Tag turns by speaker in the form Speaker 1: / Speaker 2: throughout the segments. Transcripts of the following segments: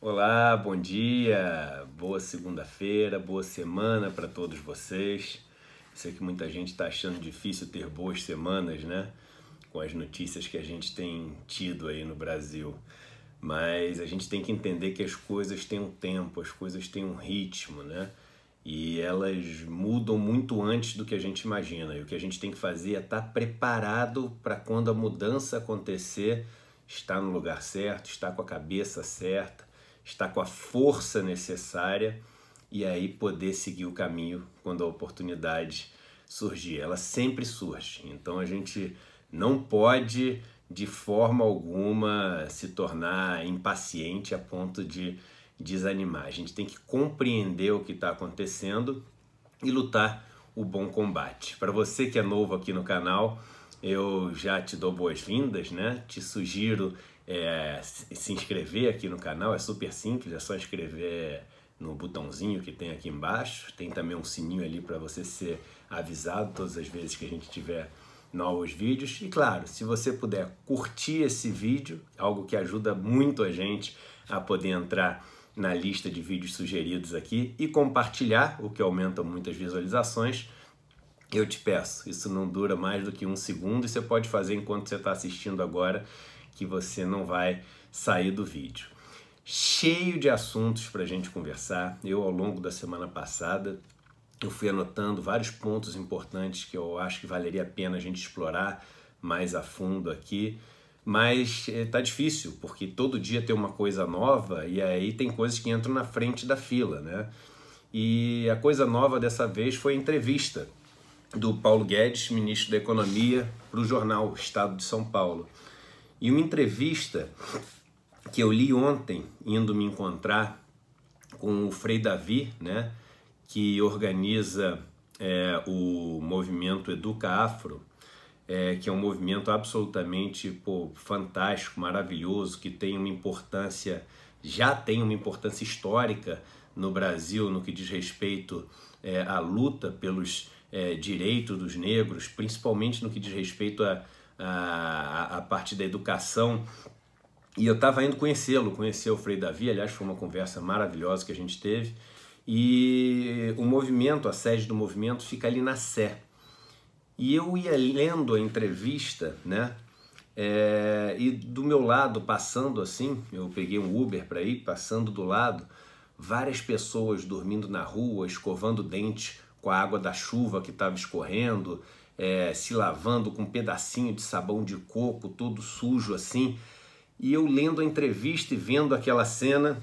Speaker 1: Olá, bom dia, boa segunda-feira, boa semana para todos vocês. Sei que muita gente está achando difícil ter boas semanas, né? Com as notícias que a gente tem tido aí no Brasil. Mas a gente tem que entender que as coisas têm um tempo, as coisas têm um ritmo, né? E elas mudam muito antes do que a gente imagina. E o que a gente tem que fazer é estar preparado para quando a mudança acontecer, estar no lugar certo, estar com a cabeça certa, estar com a força necessária e aí poder seguir o caminho quando a oportunidade surgir. Ela sempre surge, então a gente não pode de forma alguma se tornar impaciente a ponto de desanimar. A gente tem que compreender o que está acontecendo e lutar o bom combate. Para você que é novo aqui no canal, eu já te dou boas-vindas, né? Te sugiro se inscrever aqui no canal, é super simples, é só inscrever no botãozinho que tem aqui embaixo. Tem também um sininho ali para você ser avisado todas as vezes que a gente tiver novos vídeos. E claro, se você puder curtir esse vídeo, algo que ajuda muito a gente a poder entrar na lista de vídeos sugeridos aqui e compartilhar, o que aumenta muitas visualizações, eu te peço. Isso não dura mais do que 1 segundo e você pode fazer enquanto você está assistindo agora, que você não vai sair do vídeo. Cheio de assuntos para a gente conversar. Eu, ao longo da semana passada, eu fui anotando vários pontos importantes que eu acho que valeria a pena a gente explorar mais a fundo aqui. Mas tá difícil, porque todo dia tem uma coisa nova e aí tem coisas que entram na frente da fila, né? E a coisa nova dessa vez foi a entrevista do Paulo Guedes, ministro da Economia, para o jornal Estado de São Paulo. E uma entrevista que eu li ontem, indo me encontrar com o Frei Davi, né, que organiza o movimento Educa Afro, que é um movimento absolutamente fantástico, maravilhoso, que tem uma importância, já tem uma importância histórica no Brasil no que diz respeito à luta pelos direitos dos negros, principalmente no que diz respeito a parte da educação. E eu estava indo conhecê-lo, conhecer o Frei Davi, aliás, foi uma conversa maravilhosa que a gente teve, e o movimento, a sede do movimento fica ali na Sé. E eu ia lendo a entrevista, né? E do meu lado, passando assim, eu peguei um Uber para ir, passando do lado, várias pessoas dormindo na rua, escovando dente com a água da chuva que estava escorrendo, se lavando com um pedacinho de sabão de coco, todo sujo assim. E eu lendo a entrevista e vendo aquela cena,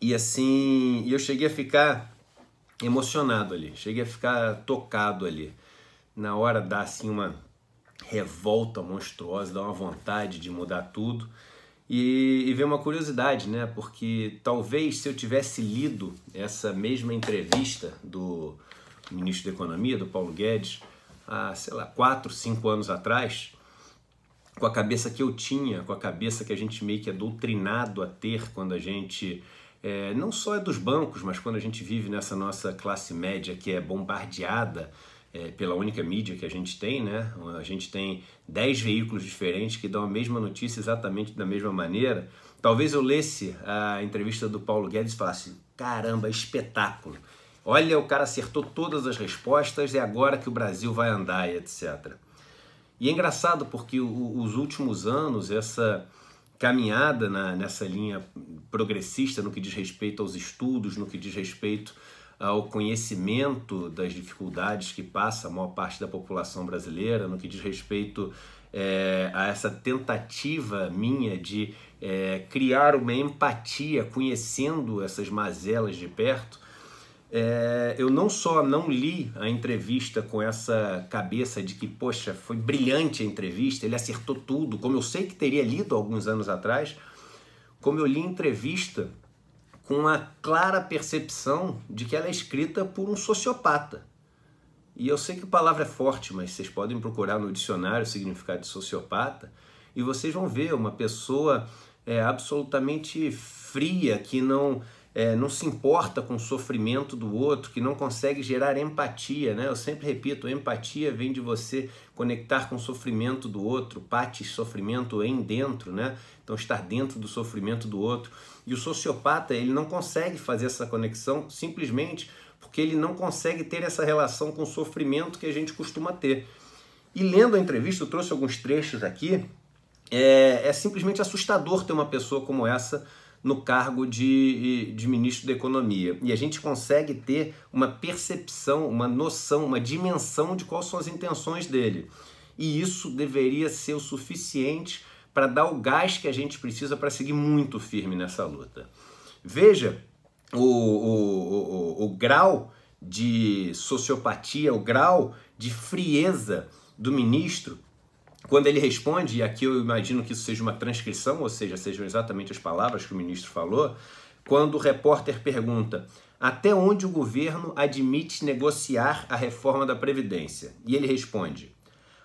Speaker 1: e assim, eu cheguei a ficar emocionado ali, cheguei a ficar tocado ali. Na hora dá assim uma revolta monstruosa, dá uma vontade de mudar tudo. E ver uma curiosidade, né? Porque talvez se eu tivesse lido essa mesma entrevista do ministro da Economia, do Paulo Guedes, há, sei lá, 4, 5 anos atrás, com a cabeça que eu tinha, com a cabeça que a gente meio que é doutrinado a ter quando a gente, não só é dos bancos, mas quando a gente vive nessa nossa classe média que é bombardeada pela única mídia que a gente tem, né? A gente tem 10 veículos diferentes que dão a mesma notícia exatamente da mesma maneira. Talvez eu lesse a entrevista do Paulo Guedes e falasse: caramba, espetáculo! Olha, o cara acertou todas as respostas, é agora que o Brasil vai andar e etc. E é engraçado porque os últimos anos, essa caminhada nessa linha progressista no que diz respeito aos estudos, no que diz respeito ao conhecimento das dificuldades que passa a maior parte da população brasileira, no que diz respeito a essa tentativa minha de criar uma empatia, conhecendo essas mazelas de perto. Eu não só não li a entrevista com essa cabeça de que, poxa, foi brilhante a entrevista, ele acertou tudo, como eu sei que teria lido alguns anos atrás, como eu li a entrevista com a clara percepção de que ela é escrita por um sociopata. E eu sei que a palavra é forte, mas vocês podem procurar no dicionário o significado de sociopata e vocês vão ver uma pessoa absolutamente fria, que não não se importa com o sofrimento do outro, que não consegue gerar empatia, né? Eu sempre repito, empatia vem de você conectar com o sofrimento do outro, patis, sofrimento em dentro, né? Então estar dentro do sofrimento do outro. E o sociopata, ele não consegue fazer essa conexão simplesmente porque ele não consegue ter essa relação com o sofrimento que a gente costuma ter. E lendo a entrevista, eu trouxe alguns trechos aqui, é simplesmente assustador ter uma pessoa como essa no cargo de ministro da Economia. E a gente consegue ter uma percepção, uma noção, uma dimensão de quais são as intenções dele. E isso deveria ser o suficiente para dar o gás que a gente precisa para seguir muito firme nessa luta. Veja o grau de sociopatia, o grau de frieza do ministro, quando ele responde, e aqui eu imagino que isso seja uma transcrição, ou seja, sejam exatamente as palavras que o ministro falou, quando o repórter pergunta até onde o governo admite negociar a reforma da Previdência. E ele responde,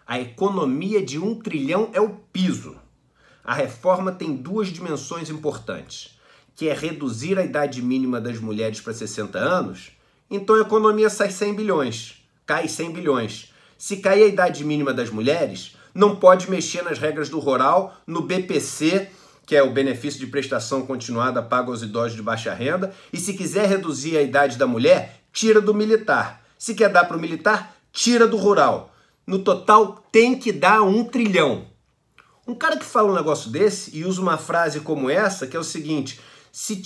Speaker 1: a economia de 1 trilhão é o piso. A reforma tem duas dimensões importantes, que é reduzir a idade mínima das mulheres para 60 anos, então a economia sai 100 bilhões, cai 100 bilhões. Se cair a idade mínima das mulheres, não pode mexer nas regras do rural, no BPC, que é o benefício de prestação continuada pago aos idosos de baixa renda, e se quiser reduzir a idade da mulher, tira do militar. Se quer dar para o militar, tira do rural. No total, tem que dar 1 trilhão. Um cara que fala um negócio desse e usa uma frase como essa, que é o seguinte, se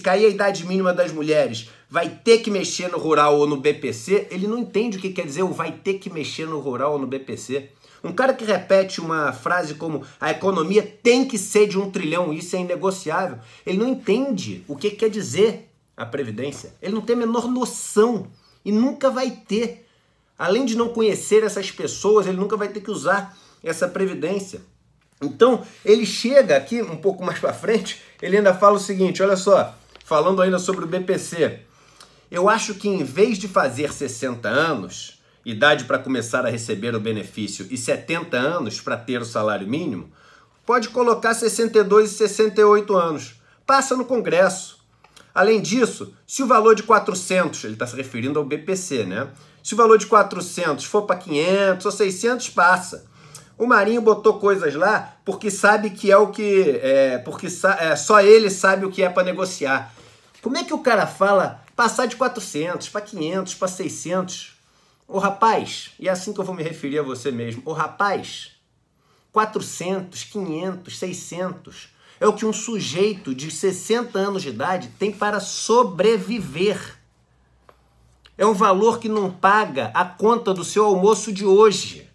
Speaker 1: cair a idade mínima das mulheres, vai ter que mexer no rural ou no BPC, ele não entende o que quer dizer o vai ter que mexer no rural ou no BPC. Um cara que repete uma frase como a economia tem que ser de 1 trilhão, isso é inegociável, ele não entende o que quer dizer a Previdência. Ele não tem a menor noção e nunca vai ter. Além de não conhecer essas pessoas, ele nunca vai ter que usar essa Previdência. Então, ele chega aqui, um pouco mais para frente, ele ainda fala o seguinte, olha só, falando ainda sobre o BPC. Eu acho que em vez de fazer 60 anos, idade para começar a receber o benefício, e 70 anos para ter o salário mínimo, pode colocar 62 e 68 anos. Passa no Congresso. Além disso, se o valor de 400, ele está se referindo ao BPC, né? Se o valor de 400 for para 500 ou 600, passa. O Marinho botou coisas lá porque sabe que é o que... só ele sabe o que é para negociar. Como é que o cara fala passar de 400 para 500, para 600? Ô rapaz, e é assim que eu vou me referir a você mesmo. Ô rapaz, 400, 500, 600 é o que um sujeito de 60 anos de idade tem para sobreviver. É um valor que não paga a conta do seu almoço de hoje.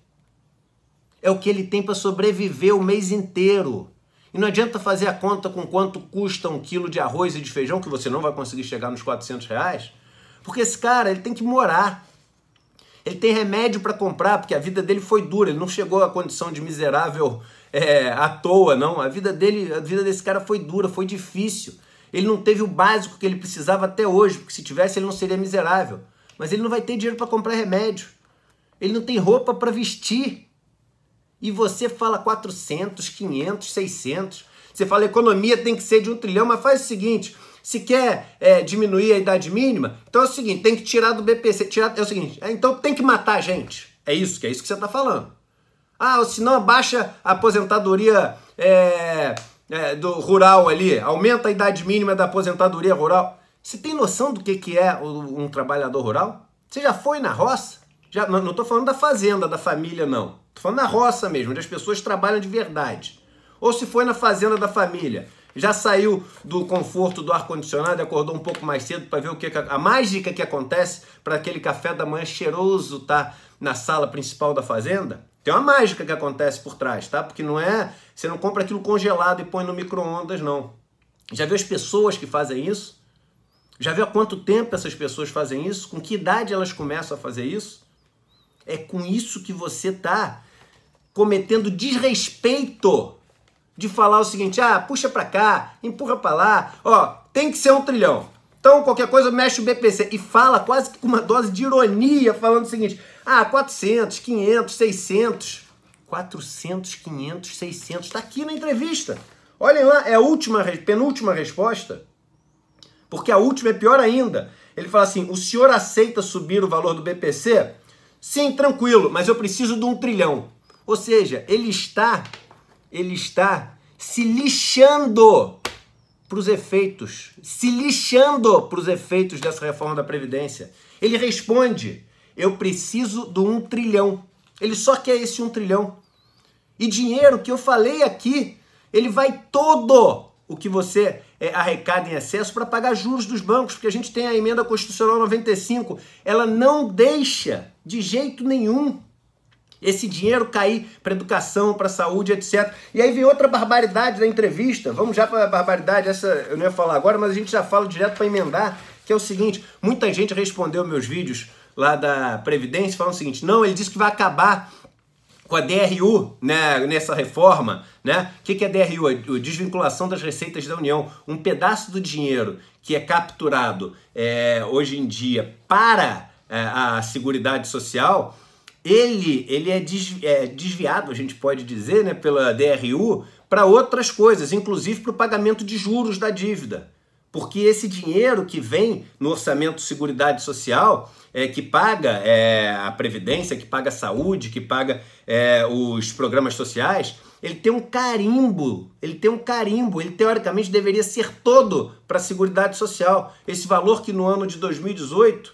Speaker 1: É o que ele tem para sobreviver o mês inteiro. E não adianta fazer a conta com quanto custa 1 quilo de arroz e de feijão, que você não vai conseguir chegar nos 400 reais, porque esse cara ele tem que morar. Ele tem remédio para comprar, porque a vida dele foi dura, ele não chegou à condição de miserável à toa, não. A vida desse cara foi dura, foi difícil. Ele não teve o básico que ele precisava até hoje, porque se tivesse ele não seria miserável. Mas ele não vai ter dinheiro para comprar remédio. Ele não tem roupa para vestir. E você fala 400, 500, 600. Você fala economia tem que ser de 1 trilhão, mas faz o seguinte, se quer diminuir a idade mínima, então é o seguinte, tem que tirar do BPC, é o seguinte, então tem que matar a gente. É isso que você está falando. Ah, ou senão abaixa a aposentadoria do rural ali, aumenta a idade mínima da aposentadoria rural. Você tem noção do que é um trabalhador rural? Você já foi na roça? Não estou falando da fazenda, da família, não. Estou falando na roça mesmo, onde as pessoas trabalham de verdade. Ou se foi na fazenda da família, já saiu do conforto do ar-condicionado e acordou um pouco mais cedo para ver o que a mágica que acontece para aquele café da manhã cheiroso tá na sala principal da fazenda. Tem uma mágica que acontece por trás, tá? Porque não é... Você não compra aquilo congelado e põe no micro-ondas, não. Já viu as pessoas que fazem isso? Já viu há quanto tempo essas pessoas fazem isso? Com que idade elas começam a fazer isso? É com isso que você está cometendo desrespeito de falar o seguinte, puxa para cá, empurra para lá, tem que ser 1 trilhão. Então, qualquer coisa, mexe o BPC. E fala quase que com uma dose de ironia, falando o seguinte, 400, 500, 600. 400, 500, 600. Está aqui na entrevista. Olhem lá, é a penúltima resposta. Porque a última é pior ainda. Ele fala assim, o senhor aceita subir o valor do BPC? Sim, tranquilo, mas eu preciso de 1 trilhão. Ou seja, ele está se lixando para os efeitos, dessa reforma da Previdência. Ele responde, eu preciso do 1 trilhão. Ele só quer esse 1 trilhão. E dinheiro que eu falei aqui, ele vai todo o que você arrecada em excesso para pagar juros dos bancos, porque a gente tem a emenda constitucional 95, ela não deixa de jeito nenhum esse dinheiro cair para educação, para saúde, etc. E aí vem outra barbaridade da entrevista, vamos já para a barbaridade, essa eu não ia falar agora, mas a gente já fala direto para emendar, que é o seguinte, muita gente respondeu meus vídeos lá da Previdência, falando o seguinte, não, ele disse que vai acabar com a DRU, né, nessa reforma, né? O que é a DRU? A desvinculação das receitas da União. Um pedaço do dinheiro que é capturado hoje em dia para a Seguridade Social, ele é desviado, a gente pode dizer, né, pela DRU, para outras coisas, inclusive para o pagamento de juros da dívida. Porque esse dinheiro que vem no orçamento de Seguridade Social, que paga a Previdência, que paga a saúde, que paga os programas sociais, ele tem um carimbo, ele teoricamente deveria ser todo para a Seguridade Social. Esse valor que no ano de 2018,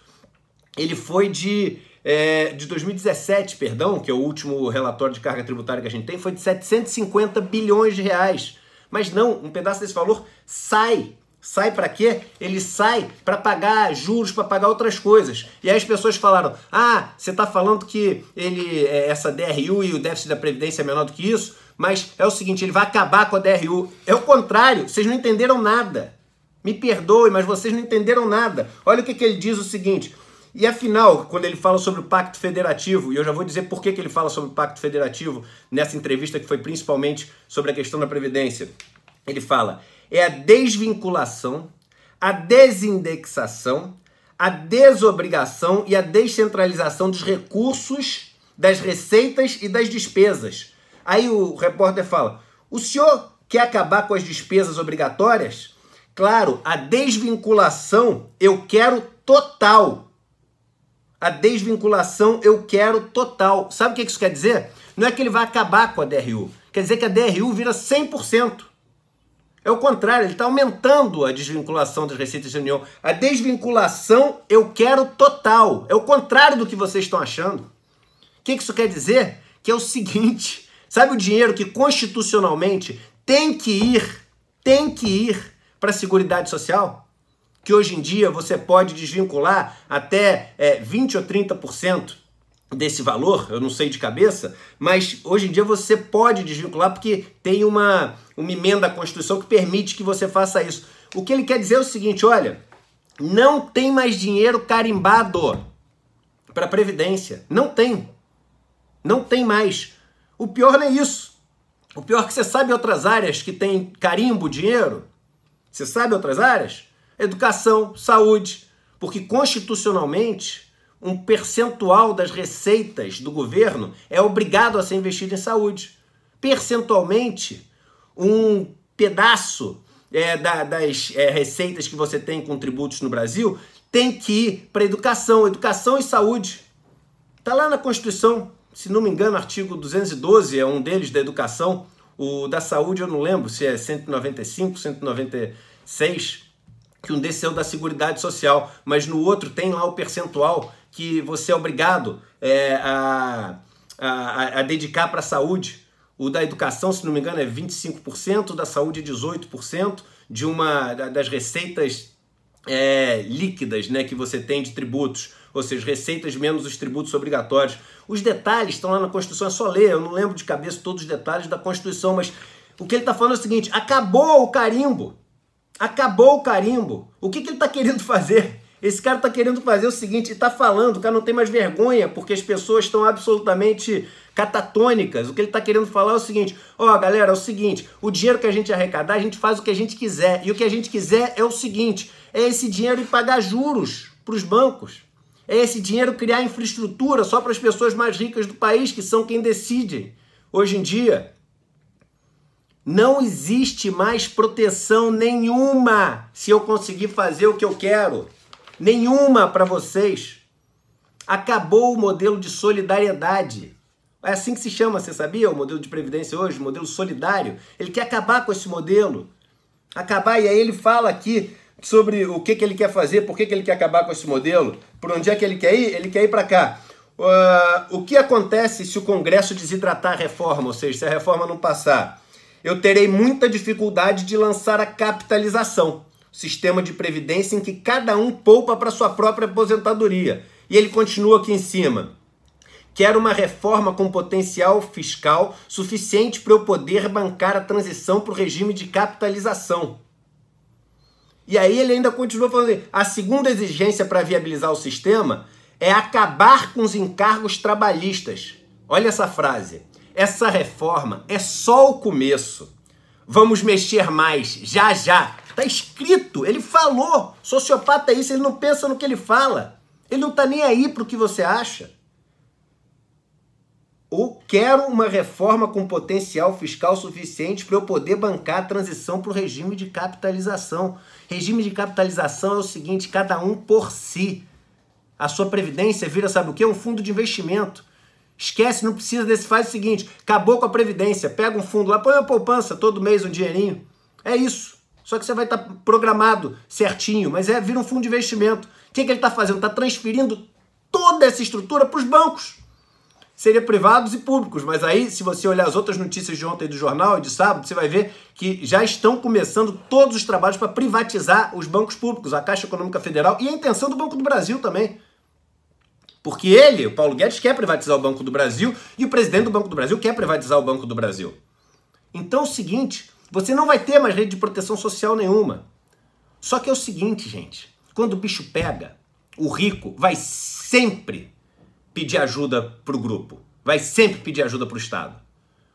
Speaker 1: ele foi de 2017, perdão, que é o último relatório de carga tributária que a gente tem, foi de 750 bilhões de reais. Mas não, um pedaço desse valor sai. Sai para quê? Ele sai para pagar juros, para pagar outras coisas. E aí as pessoas falaram, você está falando que essa DRU e o déficit da Previdência é menor do que isso, mas é o seguinte, ele vai acabar com a DRU. É o contrário, vocês não entenderam nada. Me perdoe, mas vocês não entenderam nada. Olha o que ele diz o seguinte, e afinal, quando ele fala sobre o Pacto Federativo, e eu já vou dizer por que ele fala sobre o Pacto Federativo nessa entrevista que foi principalmente sobre a questão da Previdência, ele fala... é a desvinculação, a desindexação, a desobrigação e a descentralização dos recursos, das receitas e das despesas. Aí o repórter fala, o senhor quer acabar com as despesas obrigatórias? Claro, a desvinculação eu quero total. A desvinculação eu quero total. Sabe o que isso quer dizer? Não é que ele vai acabar com a DRU. Quer dizer que a DRU vira 100%. É o contrário, ele está aumentando a desvinculação das receitas da União. A desvinculação eu quero total. É o contrário do que vocês estão achando. O que isso quer dizer? Que é o seguinte, sabe o dinheiro que constitucionalmente tem que ir para a Seguridade Social? Que hoje em dia você pode desvincular até 20 ou 30% desse valor, eu não sei de cabeça, mas hoje em dia você pode desvincular porque tem uma emenda à Constituição que permite que você faça isso. O que ele quer dizer é o seguinte, olha, não tem mais dinheiro carimbado para a Previdência. Não tem. Não tem mais. O pior não é isso. O pior é que você sabe outras áreas que tem carimbo dinheiro? Você sabe outras áreas? Educação, saúde, porque constitucionalmente um percentual das receitas do governo é obrigado a ser investido em saúde. Percentualmente, um pedaço das receitas que você tem com tributos no Brasil tem que ir para educação e saúde. Está lá na Constituição, se não me engano, artigo 212 é um deles da educação, o da saúde eu não lembro se é 195, 196, que um desses é o da Seguridade Social, mas no outro tem lá o percentual que você é obrigado a dedicar para a saúde. O da educação, se não me engano, é 25%, da saúde é 18%, das receitas líquidas, né, que você tem de tributos, ou seja, receitas menos os tributos obrigatórios. Os detalhes estão lá na Constituição, é só ler, eu não lembro de cabeça todos os detalhes da Constituição, mas o que ele está falando é o seguinte, acabou o carimbo. Acabou o carimbo. O que ele está querendo fazer? Esse cara está querendo fazer o seguinte, está falando, o cara não tem mais vergonha, porque as pessoas estão absolutamente catatônicas. O que ele está querendo falar é o seguinte, galera, é o seguinte, o dinheiro que a gente arrecadar, a gente faz o que a gente quiser. E o que a gente quiser é o seguinte, é esse dinheiro ir pagar juros para os bancos. É esse dinheiro criar infraestrutura só para as pessoas mais ricas do país, que são quem decide hoje em dia. Não existe mais proteção nenhuma se eu conseguir fazer o que eu quero. Nenhuma para vocês. Acabou o modelo de solidariedade. É assim que se chama, você sabia? O modelo de previdência hoje, o modelo solidário. Ele quer acabar com esse modelo. Acabar, e aí ele fala aqui sobre o que ele quer fazer, por que ele quer acabar com esse modelo, por onde é que ele quer ir? Ele quer ir para cá. O que acontece se o Congresso desidratar a reforma, ou seja, se a reforma não passar? Eu terei muita dificuldade de lançar a capitalização, sistema de previdência em que cada um poupa para sua própria aposentadoria. E ele continua aqui em cima. Quero uma reforma com potencial fiscal suficiente para eu poder bancar a transição para o regime de capitalização. E aí ele ainda continua falando, a segunda exigência para viabilizar o sistema é acabar com os encargos trabalhistas. Olha essa frase. Essa reforma é só o começo. Vamos mexer mais, já já. Tá escrito, ele falou. Sociopata é isso, ele não pensa no que ele fala. Ele não tá nem aí pro que você acha. Ou quero uma reforma com potencial fiscal suficiente para eu poder bancar a transição para o regime de capitalização. Regime de capitalização é o seguinte, cada um por si. A sua previdência vira, sabe o quê? Um fundo de investimento. Esquece, não precisa desse, faz o seguinte, acabou com a previdência, pega um fundo lá, põe uma poupança, todo mês um dinheirinho. É isso. Só que você vai estar programado certinho, mas vira um fundo de investimento. O que ele está fazendo? Está transferindo toda essa estrutura para os bancos. Seria privados e públicos, mas aí, se você olhar as outras notícias de ontem do jornal e de sábado, você vai ver que já estão começando todos os trabalhos para privatizar os bancos públicos, a Caixa Econômica Federal e a intenção do Banco do Brasil também. Porque ele, o Paulo Guedes, quer privatizar o Banco do Brasil e o presidente do Banco do Brasil quer privatizar o Banco do Brasil. Então é o seguinte, você não vai ter mais rede de proteção social nenhuma. Só que é o seguinte, gente, quando o bicho pega, o rico vai sempre pedir ajuda para o grupo, vai sempre pedir ajuda para o Estado.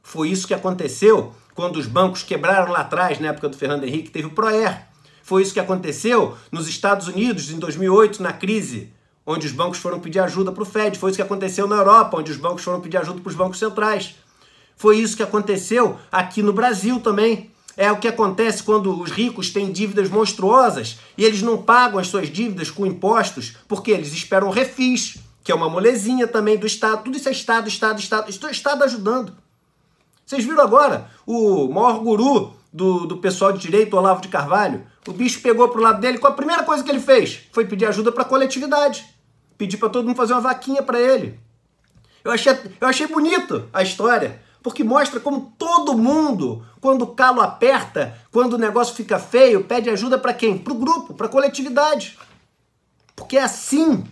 Speaker 1: Foi isso que aconteceu quando os bancos quebraram lá atrás, na época do Fernando Henrique, teve o ProER. Foi isso que aconteceu nos Estados Unidos, em 2008, na crise, onde os bancos foram pedir ajuda para o Fed. Foi isso que aconteceu na Europa, onde os bancos foram pedir ajuda para os bancos centrais. Foi isso que aconteceu aqui no Brasil também. É o que acontece quando os ricos têm dívidas monstruosas e eles não pagam as suas dívidas com impostos porque eles esperam refis, que é uma molezinha também do Estado. Tudo isso é Estado, Estado, Estado. Isso é o Estado ajudando. Vocês viram agora o maior guru do pessoal de direito, Olavo de Carvalho? O bicho pegou pro lado dele, qual a primeira coisa que ele fez? Foi pedir ajuda para a coletividade. Pedir para todo mundo fazer uma vaquinha para ele. Eu achei bonito a história, porque mostra como todo mundo, quando o calo aperta, quando o negócio fica feio, pede ajuda para quem? Para o grupo, para a coletividade. Porque é assim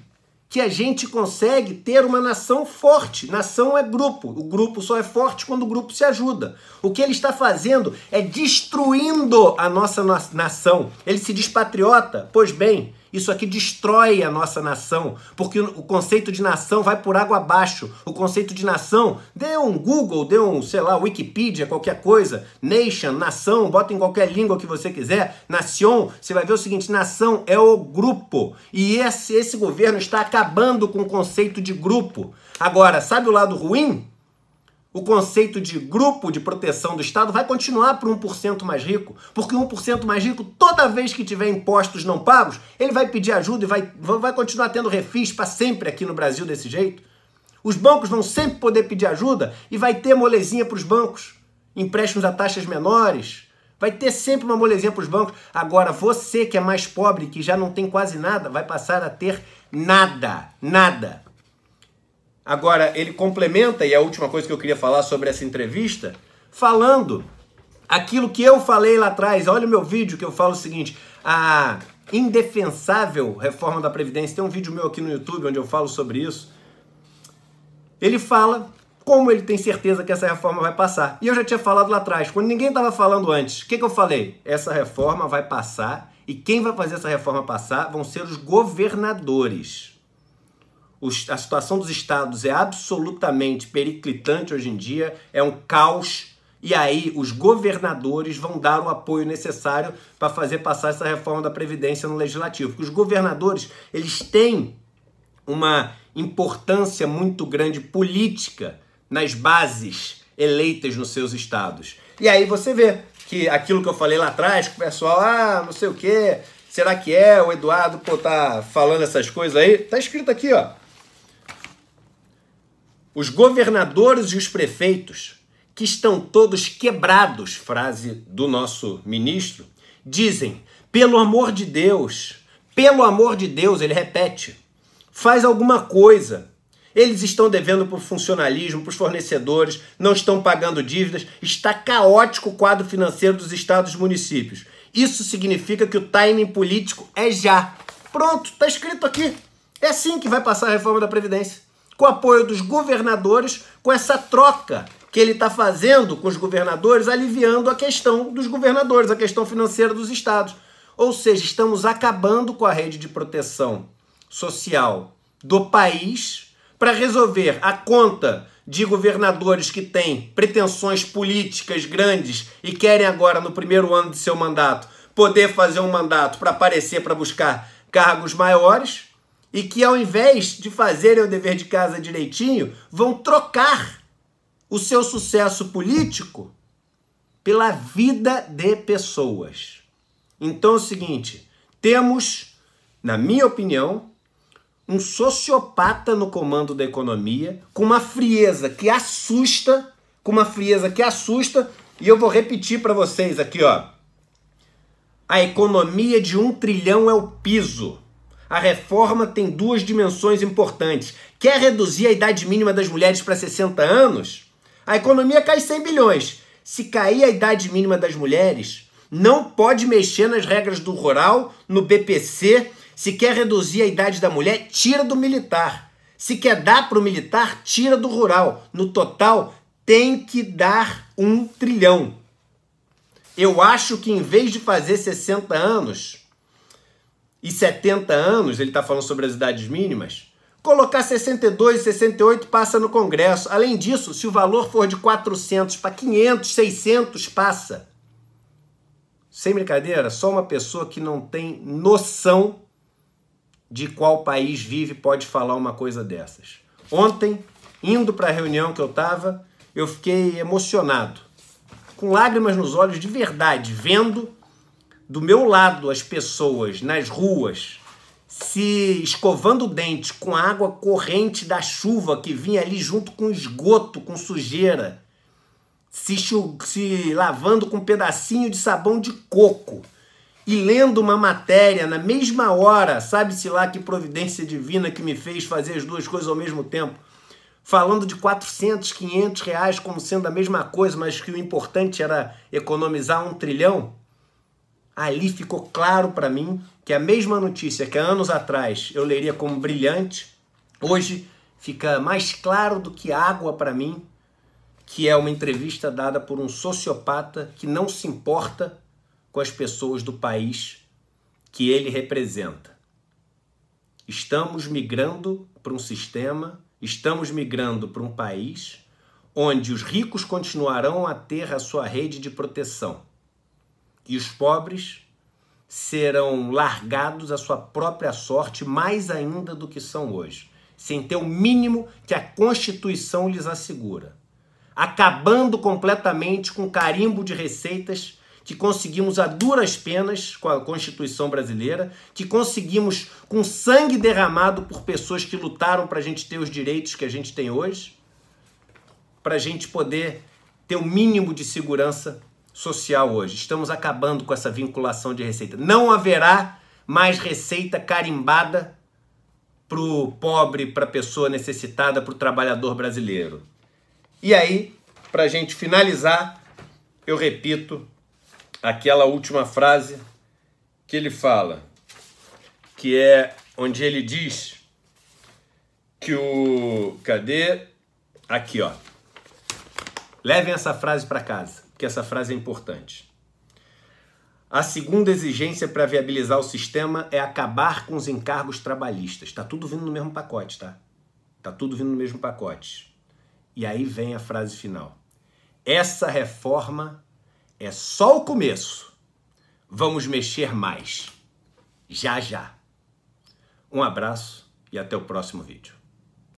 Speaker 1: que a gente consegue ter uma nação forte. Nação é grupo. O grupo só é forte quando o grupo se ajuda. O que ele está fazendo é destruindo a nossa nação. Ele se diz patriota? Pois bem, isso aqui destrói a nossa nação, porque o conceito de nação vai por água abaixo. O conceito de nação, dê um Google, dê um, sei lá, Wikipedia, qualquer coisa. Nation, nação, bota em qualquer língua que você quiser. Nación, você vai ver o seguinte, nação é o grupo. E esse governo está acabando com o conceito de grupo. Agora, sabe o lado ruim? O conceito de grupo de proteção do Estado vai continuar para o 1% mais rico, porque o 1% mais rico, toda vez que tiver impostos não pagos, ele vai pedir ajuda e vai continuar tendo refis para sempre aqui no Brasil desse jeito. Os bancos vão sempre poder pedir ajuda e vai ter molezinha para os bancos, empréstimos a taxas menores, vai ter sempre uma molezinha para os bancos. Agora, você que é mais pobre, que já não tem quase nada, vai passar a ter nada, nada. Agora, ele complementa, e é a última coisa que eu queria falar sobre essa entrevista, falando aquilo que eu falei lá atrás. Olha o meu vídeo que eu falo o seguinte, a indefensável reforma da Previdência. Tem um vídeo meu aqui no YouTube onde eu falo sobre isso. Ele fala como ele tem certeza que essa reforma vai passar. E eu já tinha falado lá atrás, quando ninguém estava falando antes. O que eu falei? Essa reforma vai passar e quem vai fazer essa reforma passar vão ser os governadores. A situação dos estados é absolutamente periclitante hoje em dia, é um caos, e aí os governadores vão dar o apoio necessário para fazer passar essa reforma da Previdência no Legislativo. Porque os governadores, eles têm uma importância muito grande política nas bases eleitas nos seus estados. E aí você vê que aquilo que eu falei lá atrás, que o pessoal, não sei o quê, será que é? O Eduardo, tá falando essas coisas aí. Tá escrito aqui, ó. Os governadores e os prefeitos, que estão todos quebrados, frase do nosso ministro, dizem, pelo amor de Deus, ele repete, faz alguma coisa. Eles estão devendo para o funcionalismo, para os fornecedores, não estão pagando dívidas, está caótico o quadro financeiro dos estados e municípios. Isso significa que o timing político é já. Pronto, está escrito aqui. É assim que vai passar a reforma da Previdência. Com o apoio dos governadores, com essa troca que ele está fazendo com os governadores, aliviando a questão dos governadores, a questão financeira dos estados. Ou seja, estamos acabando com a rede de proteção social do país para resolver a conta de governadores que têm pretensões políticas grandes e querem agora, no primeiro ano de seu mandato, poder fazer um mandato para aparecer, para buscar cargos maiores, e que ao invés de fazerem o dever de casa direitinho, vão trocar o seu sucesso político pela vida de pessoas. Então é o seguinte, temos, na minha opinião, um sociopata no comando da economia, com uma frieza que assusta, e eu vou repetir para vocês aqui, ó. A economia de 1 trilhão é o piso. A reforma tem 2 dimensões importantes. Quer reduzir a idade mínima das mulheres para 60 anos? A economia cai 100 bilhões. Se cair a idade mínima das mulheres, não pode mexer nas regras do rural, no BPC. Se quer reduzir a idade da mulher, tira do militar. Se quer dar para o militar, tira do rural. No total, tem que dar 1 trilhão. Eu acho que em vez de fazer 60 anos e 70 anos, ele está falando sobre as idades mínimas, colocar 62, 68 passa no Congresso. Além disso, se o valor for de 400 para 500, 600, passa. Sem brincadeira, só uma pessoa que não tem noção de qual país vive pode falar uma coisa dessas. Ontem, indo para a reunião que eu estava, eu fiquei emocionado, com lágrimas nos olhos de verdade, vendo do meu lado as pessoas nas ruas se escovando o dente com a água corrente da chuva que vinha ali junto com esgoto, com sujeira, se lavando com um pedacinho de sabão de coco. E lendo uma matéria na mesma hora, sabe-se lá que providência divina que me fez fazer as duas coisas ao mesmo tempo, falando de 400, 500 reais como sendo a mesma coisa, mas que o importante era economizar 1 trilhão, ali ficou claro para mim que a mesma notícia que há anos atrás eu leria como brilhante, hoje fica mais claro do que água para mim, que é uma entrevista dada por um sociopata que não se importa com as pessoas do país que ele representa. Estamos migrando para um sistema, estamos migrando para um país onde os ricos continuarão a ter a sua rede de proteção e os pobres serão largados à sua própria sorte mais ainda do que são hoje, sem ter o mínimo que a Constituição lhes assegura, acabando completamente com o carimbo de receitas que conseguimos a duras penas com a Constituição brasileira, que conseguimos com sangue derramado por pessoas que lutaram para a gente ter os direitos que a gente tem hoje, para a gente poder ter o mínimo de segurança social hoje. Estamos acabando com essa vinculação de receita. Não haverá mais receita carimbada para o pobre, para a pessoa necessitada, para o trabalhador brasileiro. E aí, para a gente finalizar, eu repito aquela última frase que ele fala, que é onde ele diz que o... Cadê? Aqui, ó. Levem essa frase para casa, porque essa frase é importante. A segunda exigência para viabilizar o sistema é acabar com os encargos trabalhistas. Tá tudo vindo no mesmo pacote, tá? Tá tudo vindo no mesmo pacote. E aí vem a frase final. Essa reforma é só o começo. Vamos mexer mais. Já, já. Um abraço e até o próximo vídeo.